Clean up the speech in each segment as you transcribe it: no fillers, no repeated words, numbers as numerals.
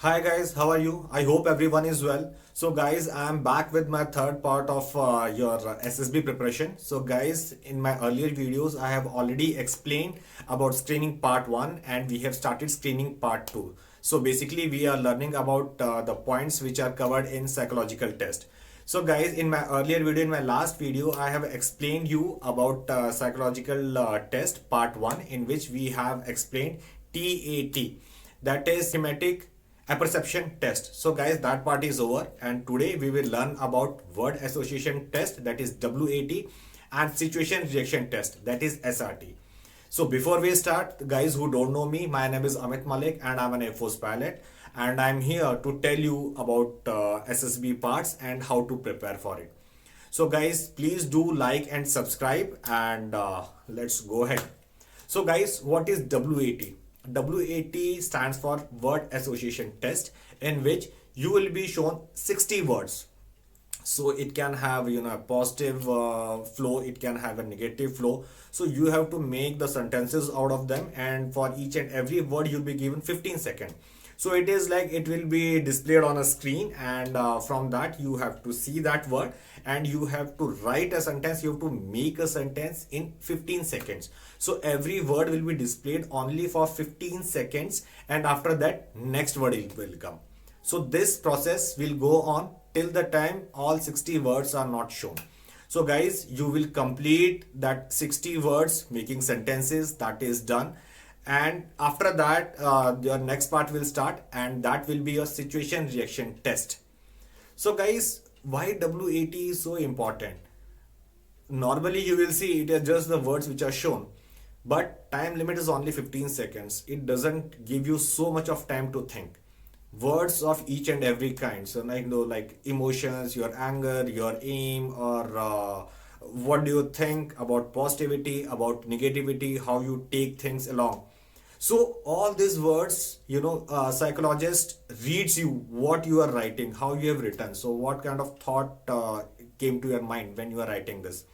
Hi guys, how are you? I hope everyone is well. So guys, I am back with my third part of your SSB preparation. So guys, in my earlier videos, I have already explained about screening part 1 and we have started screening part 2. So basically we are learning about the points which are covered in psychological test. So guys, in my earlier video, in my last video, I have explained you about psychological test part 1 in which we have explained TAT, that is thematic apperception test. So guys, that part is over and today we will learn about word association test, that is WAT, and situation reaction test, that is SRT. So before we start, guys who don't know me, my name is Amit Malik and I'm an Air Force pilot, and I'm here to tell you about SSB parts and how to prepare for it. So guys, please do like and subscribe, and let's go ahead. So guys, what is WAT? WAT stands for word association test, in which you will be shown 60 words. So it can have a positive flow, it can have a negative flow. So you have to make the sentences out of them, and for each and every word you'll be given 15 seconds. So it is like it will be displayed on a screen, and from that you have to see that word and you have to write a sentence. You have to make a sentence in 15 seconds. So every word will be displayed only for 15 seconds, and after that next word will come. So this process will go on till the time all 60 words are not shown. So guys, you will complete that 60 words making sentences, that is done. And after that, your next part will start, and that will be your situation reaction test. So guys, why WAT is so important? Normally you will see it as just the words which are shown, but time limit is only 15 seconds. It doesn't give you so much of time to think. Words of each and every kind, so like emotions, your anger, your aim, or what do you think about positivity, about negativity, how you take things along. So all these words, psychologist reads you what you are writing, how you have written. So what kind of thought came to your mind when you are writing this.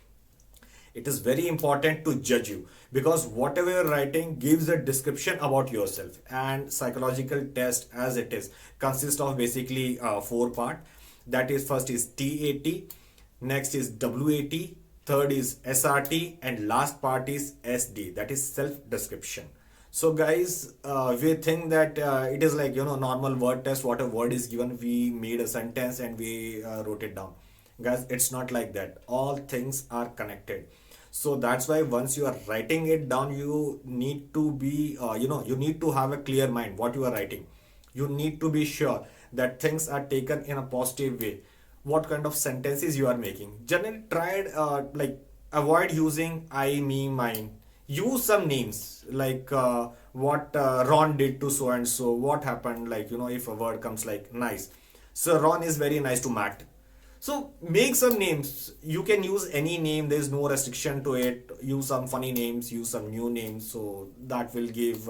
It is very important to judge you, because whatever you're writing gives a description about yourself. And psychological test, as it is, consists of basically four part. That is, first is TAT, next is WAT, third is SRT, and last part is SD, that is self description. So guys, we think that it is like normal word test. What a word is given, we made a sentence and we wrote it down. Guys, it's not like that. All things are connected. So that's why once you are writing it down, you need to be you need to have a clear mind what you are writing. You need to be sure that things are taken in a positive way. What kind of sentences you are making. Generally tried like avoid using I, me, mine. Use some names like what Ron did to so and so, what happened, like if a word comes like nice. So Ron is very nice to Matt. So make some names. You can use any name. There is no restriction to it. Use some funny names. Use some new names. So that will give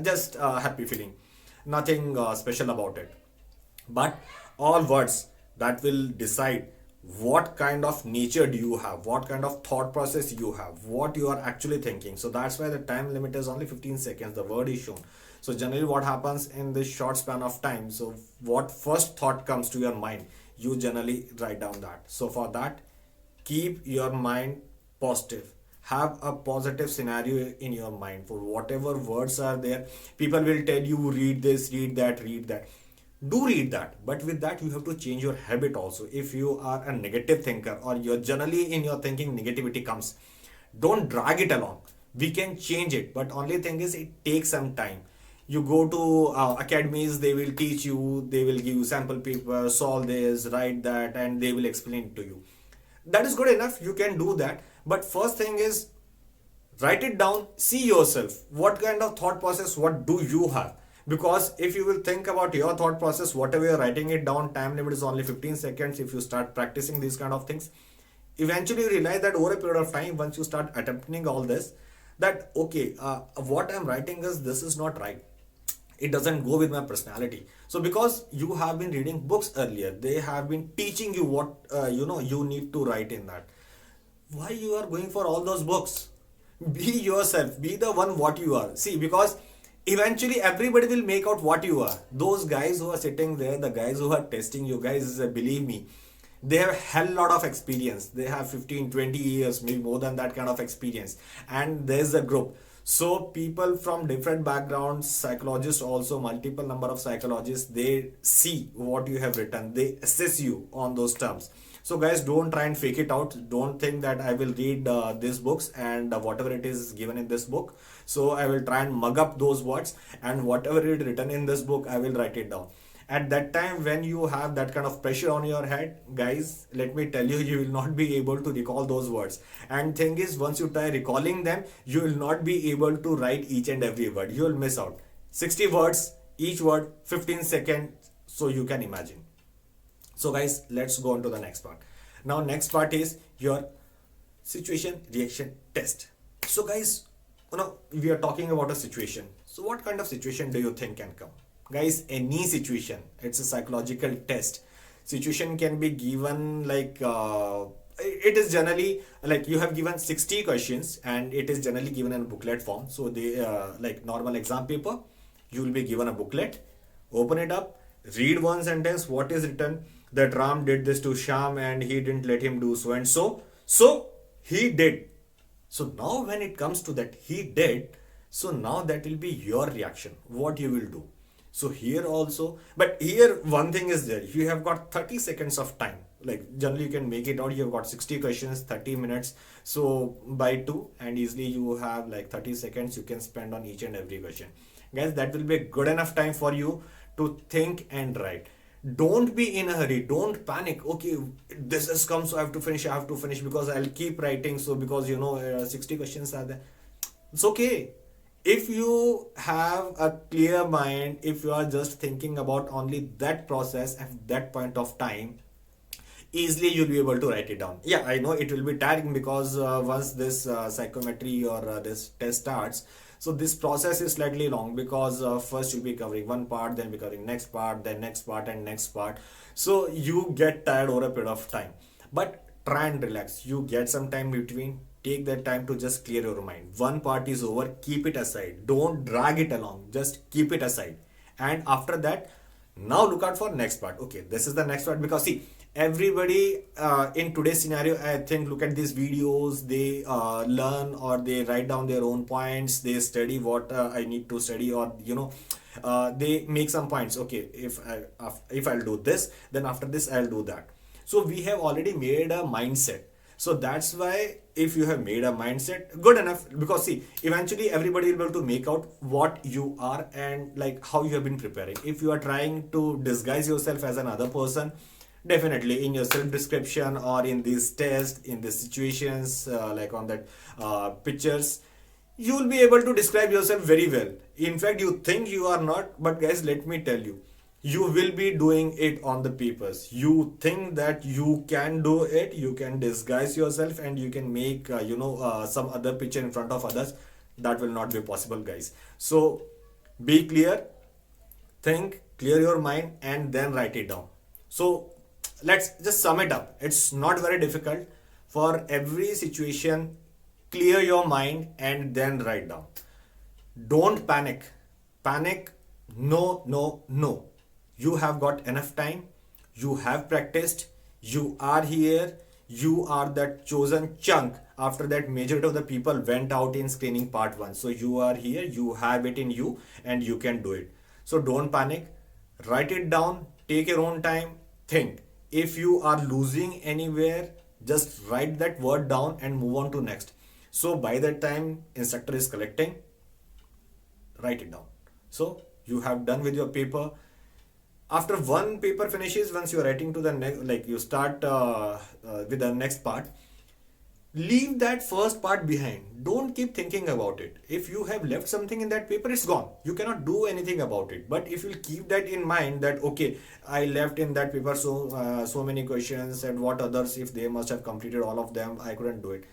just a happy feeling. Nothing special about it. But all words that will decide what kind of nature do you have, what kind of thought process you have, what you are actually thinking. So that's why the time limit is only 15 seconds. The word is shown. So generally what happens in this short span of time, so what first thought comes to your mind, you generally write down that. So for that, keep your mind positive. Have a positive scenario in your mind for whatever words are there. People will tell you read this, read that, read that. Do read that, but with that you have to change your habit also. If you are a negative thinker, or you're generally in your thinking negativity comes, don't drag it along. We can change it, but only thing is it takes some time. You go to academies, they will teach you, they will give you sample paper, solve this, write that, and they will explain it to you. That is good enough, you can do that. But first thing is, write it down, see yourself, what kind of thought process, what do you have. Because if you will think about your thought process, whatever you're writing it down, time limit is only 15 seconds. If you start practicing these kind of things, eventually you realize that over a period of time, once you start attempting all this, that okay, what I'm writing is, this is not right, it doesn't go with my personality. So because you have been reading books earlier, they have been teaching you what you need to write in that. Why you are going for all those books? Be yourself, be the one what you are. See, because eventually everybody will make out what you are. Those guys who are sitting there, the guys who are testing you guys, believe me, they have a hell lot of experience. They have 15, 20 years, maybe more than that kind of experience. And there's a group. So people from different backgrounds, psychologists also, multiple number of psychologists, they see what you have written, they assess you on those terms. So guys, don't try and fake it out. Don't think that I will read these books and whatever it is given in this book, so I will try and mug up those words, and whatever is written in this book, I will write it down. At that time when you have that kind of pressure on your head, guys, let me tell you, you will not be able to recall those words. And thing is, once you try recalling them, you will not be able to write each and every word. You will miss out. 60 words, each word 15 seconds, so you can imagine. So guys, let's go on to the next part. Now next part is your situation reaction test. So guys, we are talking about a situation. So what kind of situation do you think can come? Guys, any situation. It's a psychological test. Situation can be given like it is generally like you have given 60 questions and it is generally given in a booklet form. So they like normal exam paper, you will be given a booklet, open it up, read one sentence, what is written, that Ram did this to Sham and he didn't let him do so and so. So he did. So now when it comes to that he did, so now that will be your reaction, what you will do. So here also, but here one thing is there, you have got 30 seconds of time. Like generally you can make it out, you have got 60 questions, 30 minutes. So by 2 and easily you have like 30 seconds you can spend on each and every question. Guys, that will be a good enough time for you to think and write. Don't be in a hurry, don't panic. Okay, this has come, so I have to finish because I'll keep writing. So because 60 questions are there. It's okay. If you have a clear mind, if you are just thinking about only that process at that point of time, easily you'll be able to write it down. Yeah, I know it will be tiring because once this psychometry or this test starts, so this process is slightly long because first you'll be covering one part, then be covering next part, then next part and next part. So you get tired over a period of time. But try and relax. You get some time between. Take that time to just clear your mind. One part is over, keep it aside. Don't drag it along. Just keep it aside. And after that, now look out for next part. Okay, this is the next part because see, everybody in today's scenario, I think, look at these videos, they learn or they write down their own points, they study what I need to study, or they make some points. Okay, if I'll do this, then after this I'll do that. So we have already made a mindset. So that's why if you have made a mindset, good enough, because see, eventually everybody will be able to make out what you are and like how you have been preparing. If you are trying to disguise yourself as another person, definitely in your self description or in these tests, in these situations, like on that pictures, you will be able to describe yourself very well. In fact, you think you are not, but guys, let me tell you, you will be doing it on the papers. You think that you can do it, you can disguise yourself and you can make some other picture in front of others. That will not be possible, guys. So be clear, think, clear your mind, and then write it down. So let's just sum it up. It's not very difficult. For every situation, clear your mind and then write down. Don't panic. Panic, no, no, no. You have got enough time. You have practiced. You are here. You are that chosen chunk. After that, majority of the people went out in screening part 1. So you are here. You have it in you and you can do it. So don't panic. Write it down. Take your own time. Think. If you are losing anywhere, just write that word down and move on to next. So by that time instructor is collecting, write it down. So you have done with your paper. After one paper finishes, once you are writing to the next, like you start with the next part, leave that first part behind. Don't keep thinking about it. If you have left something in that paper, it's gone. You cannot do anything about it. But if you keep that in mind, that okay, I left in that paper so many questions, and what others, if they must have completed all of them, I couldn't do it.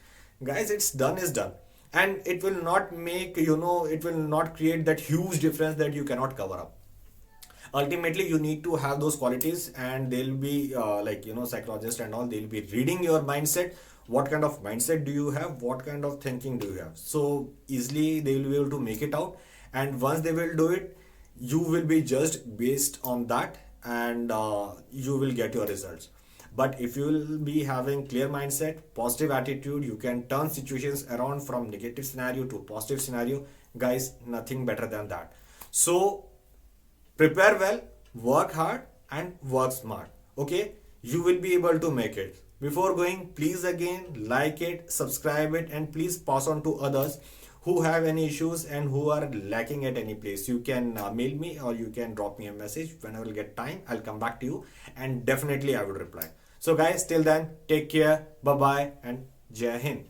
Guys, it's done is done, and it will not make it will not create that huge difference that you cannot cover up. Ultimately you need to have those qualities, and they'll be psychologists and all, they'll be reading your mindset. What kind of mindset do you have, what kind of thinking do you have, so easily they will be able to make it out. and once they will do it, you will be judged based on that, and you will get your results. But if you will be having clear mindset, positive attitude, you can turn situations around from negative scenario to positive scenario. Guys, nothing better than that. So prepare well, work hard, and work smart. Okay, you will be able to make it. Before going, please again like it, subscribe it, and please pass on to others who have any issues and who are lacking at any place. You can mail me or you can drop me a message. When I will get time, I'll come back to you, and definitely I will reply. So guys, till then, take care, bye bye, and Jai Hind.